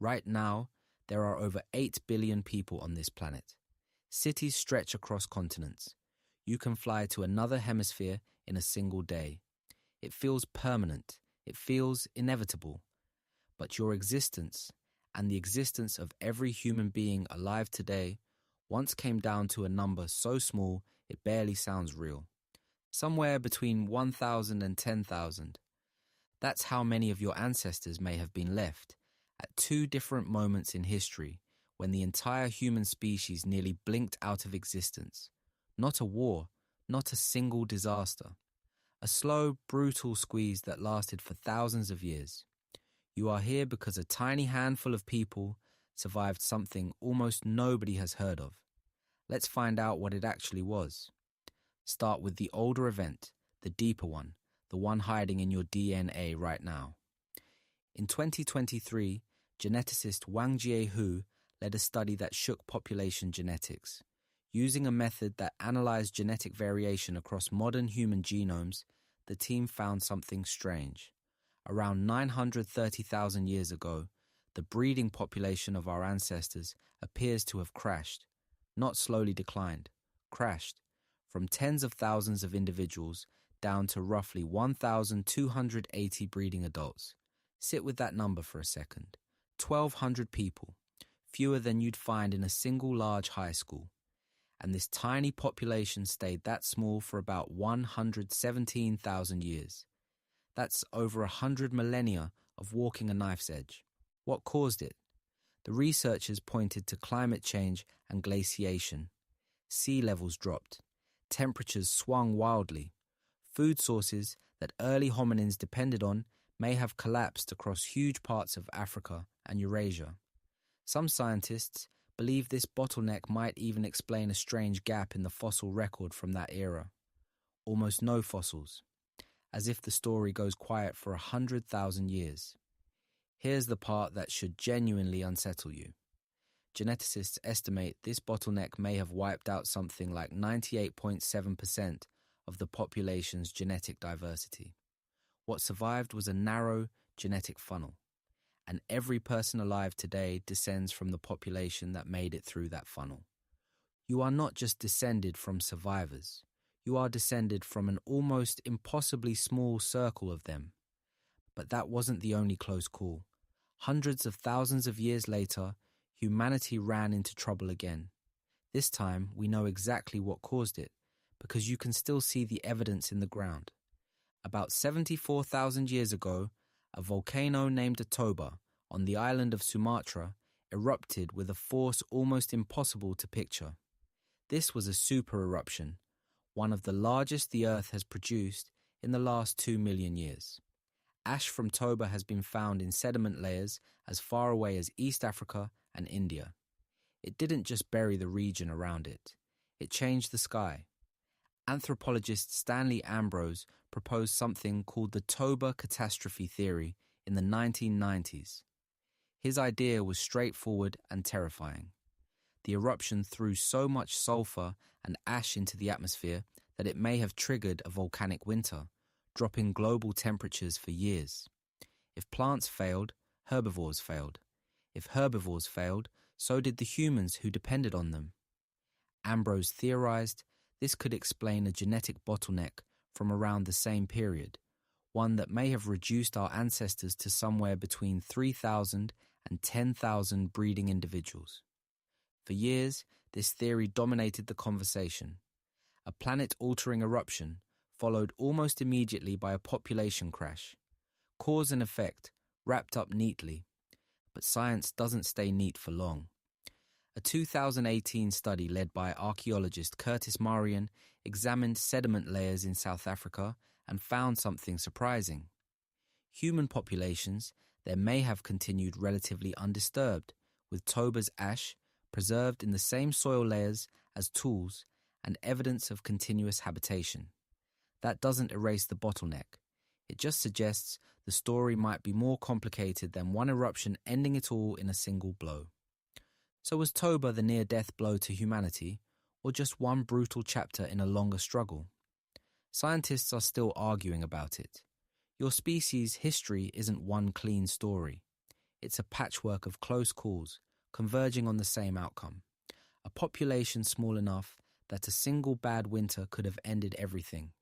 Right now, there are over 8 billion people on this planet. Cities stretch across continents. You can fly to another hemisphere in a single day. It feels permanent. It feels inevitable. But your existence, and the existence of every human being alive today, once came down to a number so small it barely sounds real. Somewhere between 1,000 and 10,000. That's how many of your ancestors may have been left, at two different moments in history when the entire human species nearly blinked out of existence. Not a war, not a single disaster. A slow, brutal squeeze that lasted for thousands of years. You are here because a tiny handful of people survived something almost nobody has heard of. Let's find out what it actually was. Start with the older event, the deeper one, the one hiding in your DNA right now. In 2023, geneticist Wang Jiehu led a study that shook population genetics. Using a method that analyzed genetic variation across modern human genomes, the team found something strange. Around 930,000 years ago, the breeding population of our ancestors appears to have crashed, not slowly declined, crashed, from tens of thousands of individuals down to roughly 1,280 breeding adults. Sit with that number for a second. 1,200 people, fewer than you'd find in a single large high school. And this tiny population stayed that small for about 117,000 years. That's over 100 millennia of walking a knife's edge. What caused it? The researchers pointed to climate change and glaciation. Sea levels dropped. Temperatures swung wildly. Food sources that early hominins depended on may have collapsed across huge parts of Africa and Eurasia. Some scientists believe this bottleneck might even explain a strange gap in the fossil record from that era. Almost no fossils, as if the story goes quiet for 100,000 years. Here's the part that should genuinely unsettle you. Geneticists estimate this bottleneck may have wiped out something like 98.7% of the population's genetic diversity. What survived was a narrow genetic funnel, and every person alive today descends from the population that made it through that funnel. You are not just descended from survivors. You are descended from an almost impossibly small circle of them. But that wasn't the only close call. Hundreds of thousands of years later, humanity ran into trouble again. This time, we know exactly what caused it, because you can still see the evidence in the ground. About 74,000 years ago, a volcano named Toba on the island of Sumatra erupted with a force almost impossible to picture. This was a super eruption, one of the largest the Earth has produced in the last 2 million years. Ash from Toba has been found in sediment layers as far away as East Africa and India. It didn't just bury the region around it. It changed the sky. Anthropologist Stanley Ambrose proposed something called the Toba catastrophe theory in the 1990s. His idea was straightforward and terrifying. The eruption threw so much sulfur and ash into the atmosphere that it may have triggered a volcanic winter, dropping global temperatures for years. If plants failed, herbivores failed. If herbivores failed, so did the humans who depended on them. Ambrose theorized this could explain a genetic bottleneck from around the same period, one that may have reduced our ancestors to somewhere between 3,000 and 10,000 breeding individuals. For years, this theory dominated the conversation. A planet-altering eruption followed almost immediately by a population crash. Cause and effect, wrapped up neatly. But science doesn't stay neat for long. A 2018 study led by archaeologist Curtis Marion examined sediment layers in South Africa and found something surprising. Human populations there may have continued relatively undisturbed, with Toba's ash preserved in the same soil layers as tools and evidence of continuous habitation. That doesn't erase the bottleneck. It just suggests the story might be more complicated than one eruption ending it all in a single blow. So was Toba the near-death blow to humanity, or just one brutal chapter in a longer struggle? Scientists are still arguing about it. Your species' history isn't one clean story. It's a patchwork of close calls, converging on the same outcome. A population small enough that a single bad winter could have ended everything.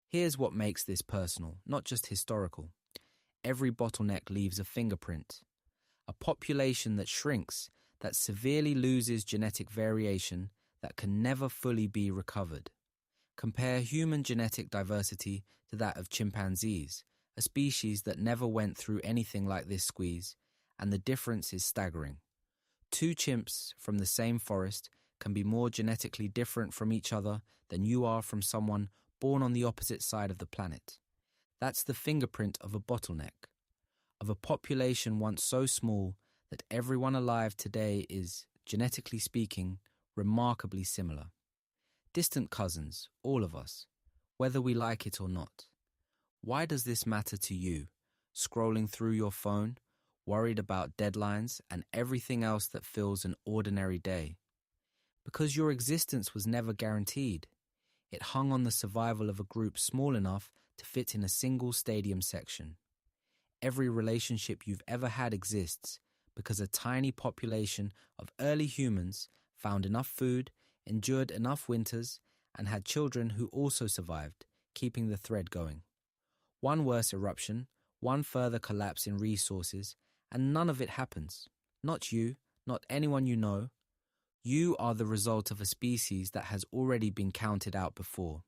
Here's what makes this personal, not just historical. Every bottleneck leaves a fingerprint. A population that shrinks, that severely loses genetic variation, that can never fully be recovered. Compare human genetic diversity to that of chimpanzees, a species that never went through anything like this squeeze, and the difference is staggering. Two chimps from the same forest can be more genetically different from each other than you are from someone born on the opposite side of the planet. That's the fingerprint of a bottleneck, of a population once so small that everyone alive today is, genetically speaking, remarkably similar. Distant cousins, all of us, whether we like it or not. Why does this matter to you, scrolling through your phone, worried about deadlines and everything else that fills an ordinary day? Because your existence was never guaranteed. It hung on the survival of a group small enough to fit in a single stadium section. Every relationship you've ever had exists because a tiny population of early humans found enough food, endured enough winters, and had children who also survived, keeping the thread going. One worse eruption, one further collapse in resources, and none of it happens. Not you, not anyone you know. You are the result of a species that has already been counted out before.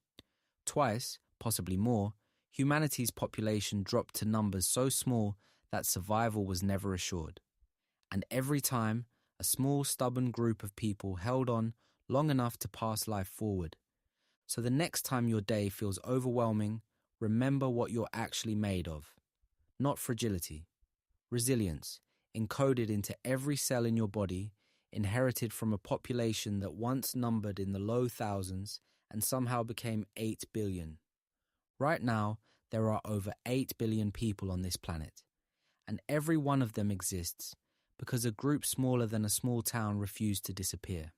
Twice, possibly more, humanity's population dropped to numbers so small that survival was never assured. And every time, a small stubborn group of people held on long enough to pass life forward. So the next time your day feels overwhelming, remember what you're actually made of. Not fragility. Resilience, encoded into every cell in your body, inherited from a population that once numbered in the low thousands and somehow became 8 billion. Right now, there are over 8 billion people on this planet, and every one of them exists because a group smaller than a small town refused to disappear.